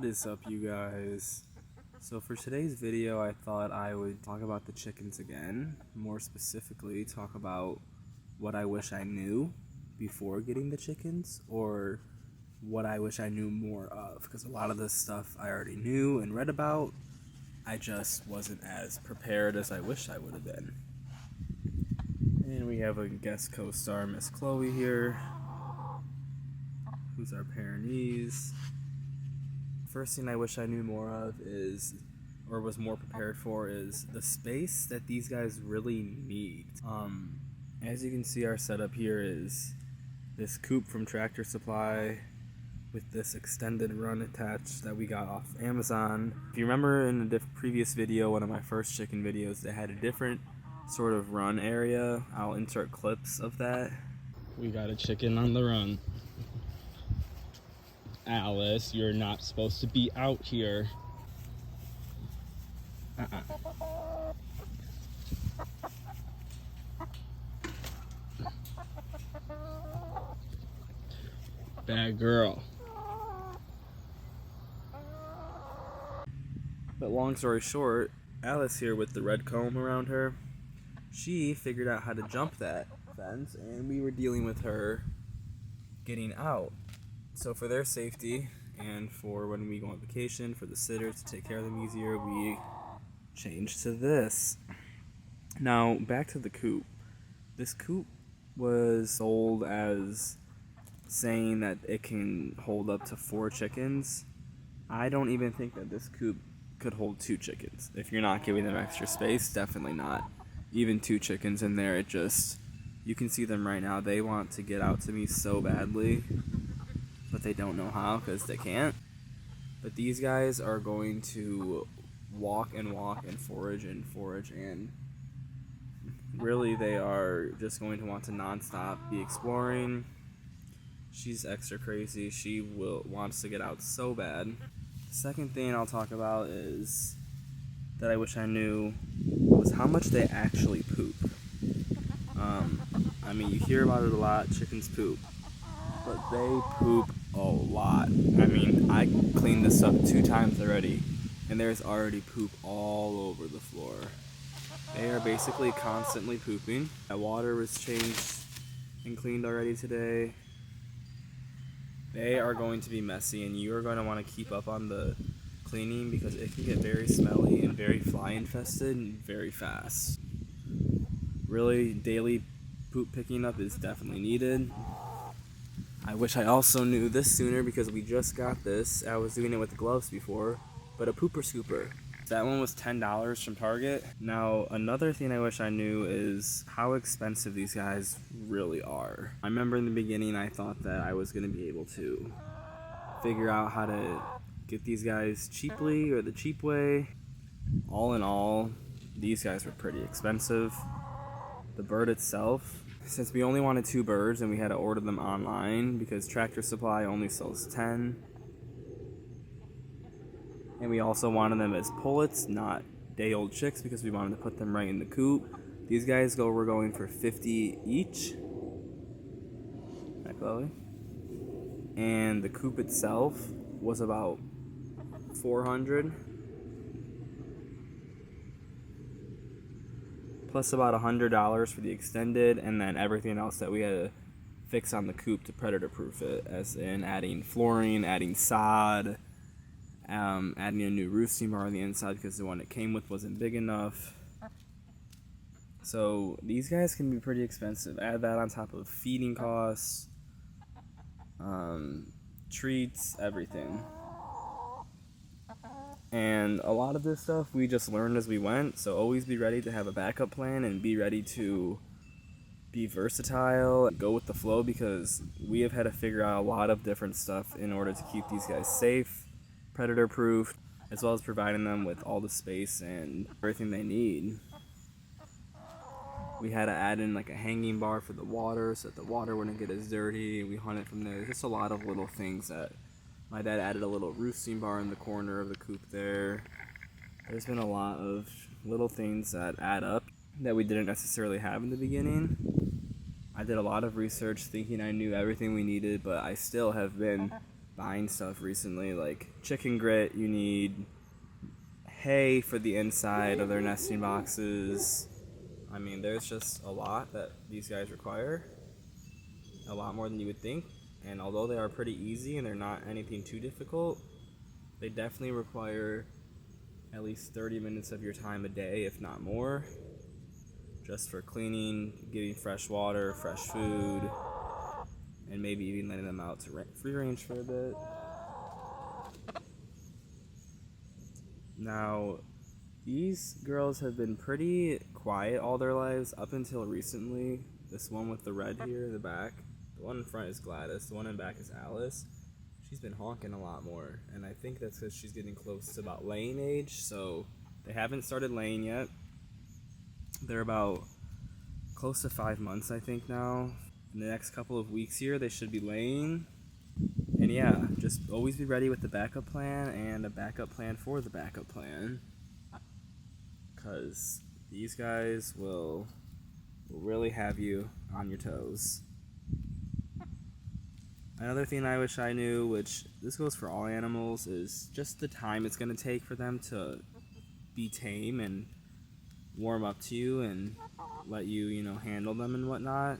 What is up, you guys? So for today's video, I thought I would talk about the chickens again. More specifically, talk about what I wish I knew before getting the chickens, or what I wish I knew more of, because a lot of this stuff I already knew and read about. I just wasn't as prepared as I wish I would have been. And we have a guest co-star, Miss Chloe here, who's our Pyrenees. First thing I wish I knew more of is, or was more prepared for, is the space that these guys really need. As you can see, our setup here is this coop from Tractor Supply with this extended run attached that we got off Amazon. If you remember in the previous video, one of my first chicken videos, they had a different sort of run area. I'll insert clips of that. We got a chicken on the run. Alice, you're not supposed to be out here. Bad girl. But long story short, Alice here with the red comb around her, she figured out how to jump that fence, and we were dealing with her getting out. So for their safety, and for when we go on vacation, for the sitters to take care of them easier, we changed to this. Now, back to the coop. This coop was sold as saying that it can hold up to 4 chickens. I don't even think that this coop could hold 2 chickens. If you're not giving them extra space, definitely not. Even 2 chickens in there, you can see them right now. They want to get out to me so badly, but they don't know how because they can't. But these guys are going to walk and forage and really they are just going to want to non-stop be exploring. She's extra crazy. She wants to get out so bad. The second thing I'll talk about is that I wish I knew was how much they actually poop. I mean, you hear about it a lot, chickens poop, but they poop a lot. I mean, I cleaned this up 2 times already, and there's already poop all over the floor. They are basically constantly pooping. That water was changed and cleaned already today. They are going to be messy, and you are going to want to keep up on the cleaning because it can get very smelly and very fly infested very fast. Really, daily poop picking up is definitely needed. I wish I also knew this sooner because we just got this. I was doing it with gloves before, but a pooper scooper. That one was $10 from Target. Now, another thing I wish I knew is how expensive these guys really are. I remember in the beginning I thought that I was going to be able to figure out how to get these guys cheaply or the cheap way. All in all, these guys were pretty expensive. The bird itself, since we only wanted 2 birds and we had to order them online because Tractor Supply only sells 10. And we also wanted them as pullets, not day-old chicks, because we wanted to put them right in the coop. These guys were going for $50 each. Hi, Chloe. And the coop itself was about $400. Plus about $100 for the extended, and then everything else that we had to fix on the coop to predator-proof it, as in adding flooring, adding sod, adding a new roosting bar on the inside because the one it came with wasn't big enough. So these guys can be pretty expensive. Add that on top of feeding costs, treats, everything. And a lot of this stuff we just learned as we went, so always be ready to have a backup plan and be ready to be versatile, go with the flow, because we have had to figure out a lot of different stuff in order to keep these guys safe, predator proof, as well as providing them with all the space and everything they need. We had to add in like a hanging bar for the water so that the water wouldn't get as dirty. We hunt it from there. There's just a lot of little things that my dad added a little roosting bar in the corner of the coop there. There's been a lot of little things that add up that we didn't necessarily have in the beginning. I did a lot of research thinking I knew everything we needed, but I still have been buying stuff recently, like chicken grit. You need hay for the inside of their nesting boxes. I mean, there's just a lot that these guys require, a lot more than you would think. And although they are pretty easy and they're not anything too difficult, they definitely require at least 30 minutes of your time a day, if not more, just for cleaning, getting fresh water, fresh food, and maybe even letting them out to free range for a bit. Now, these girls have been pretty quiet all their lives up until recently. This one with the red here in the back, the one in front is Gladys, the one in back is Alice. She's been honking a lot more, and I think that's because she's getting close to about laying age, so they haven't started laying yet. They're about close to 5 months, I think, now. In the next couple of weeks here, they should be laying. And yeah, just always be ready with the backup plan and a backup plan for the backup plan. Because these guys will really have you on your toes. Another thing I wish I knew, which this goes for all animals, is just the time it's going to take for them to be tame and warm up to you and let you, handle them and whatnot.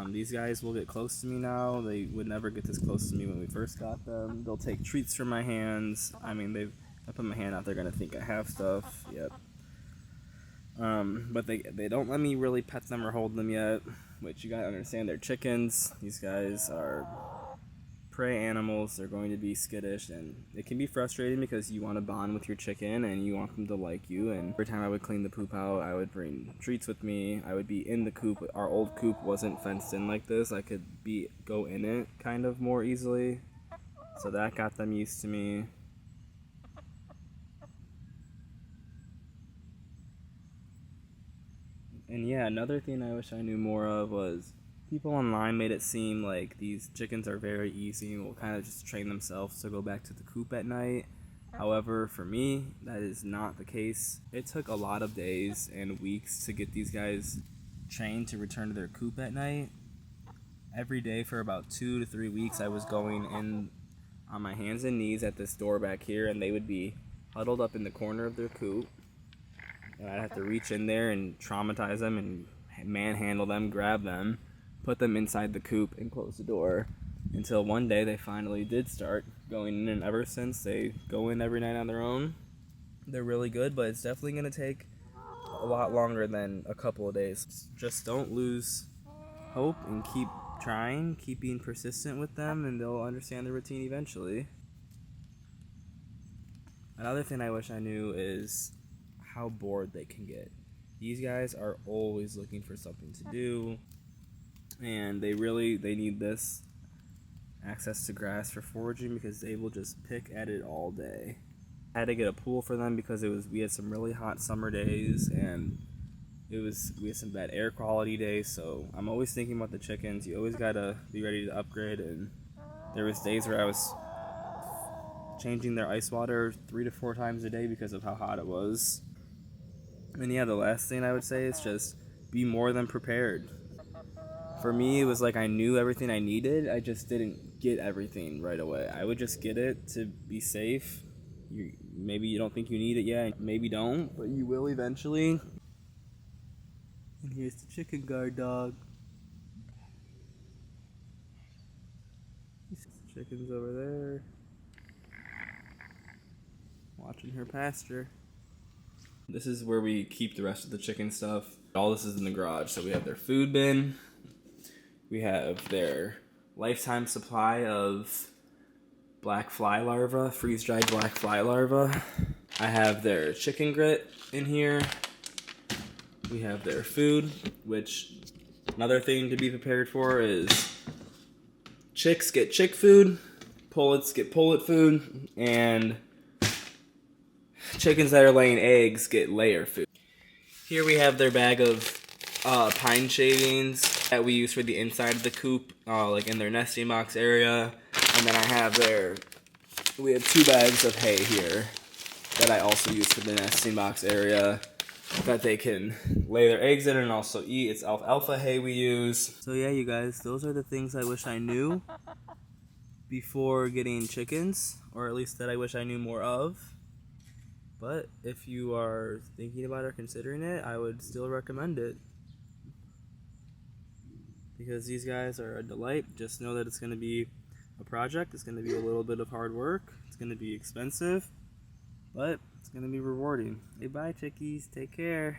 These guys will get close to me now. They would never get this close to me when we first got them. They'll take treats from my hands. I mean, if I put my hand out, they're going to think I have stuff. Yep. But they don't let me really pet them or hold them yet, which you gotta understand, they're chickens. These guys are prey animals. They're going to be skittish, and it can be frustrating because you want to bond with your chicken and you want them to like you. And every time I would clean the poop out, I would bring treats with me. I would be in the coop. Our old coop wasn't fenced in like this. I could go in it kind of more easily, so that got them used to me. And yeah, another thing I wish I knew more of was people online made it seem like these chickens are very easy and will kind of just train themselves to go back to the coop at night. However, for me, that is not the case. It took a lot of days and weeks to get these guys trained to return to their coop at night. Every day for about 2 to 3 weeks, I was going in on my hands and knees at this door back here, and they would be huddled up in the corner of their coop. And I'd have to reach in there and traumatize them and manhandle them, grab them, put them inside the coop, and close the door. Until one day they finally did start going in, and ever since they go in every night on their own. They're really good, but it's definitely going to take a lot longer than a couple of days. Just don't lose hope and keep trying, keep being persistent with them, and they'll understand the routine eventually. Another thing I wish I knew is how bored they can get. These guys are always looking for something to do, and they need this access to grass for foraging because they will just pick at it all day. I had to get a pool for them because we had some really hot summer days, and we had some bad air quality days, so I'm always thinking about the chickens. You always gotta be ready to upgrade, and there was days where I was changing their ice water 3 to 4 times a day because of how hot it was. And yeah, the last thing I would say is just be more than prepared. For me, it was like I knew everything I needed, I just didn't get everything right away. I would just get it to be safe. Maybe you don't think you need it yet, maybe don't, but you will eventually. And here's the chicken guard dog. The chicken's over there, watching her pasture. This is where we keep the rest of the chicken stuff. All this is in the garage. So we have their food bin. We have their lifetime supply of black fly larvae, freeze-dried black fly larvae. I have their chicken grit in here. We have their food, which another thing to be prepared for is chicks get chick food, pullets get pullet food, and chickens that are laying eggs get layer food. Here we have their bag of pine shavings that we use for the inside of the coop, like in their nesting box area. And then we have 2 bags of hay here that I also use for the nesting box area that they can lay their eggs in and also eat. It's alfalfa hay we use. So yeah, you guys, those are the things I wish I knew. before getting chickens, or at least that I wish I knew more of. But if you are thinking about or considering it, I would still recommend it. Because these guys are a delight. Just know that it's going to be a project. It's going to be a little bit of hard work. It's going to be expensive, but it's going to be rewarding. Hey, bye chickies. Take care.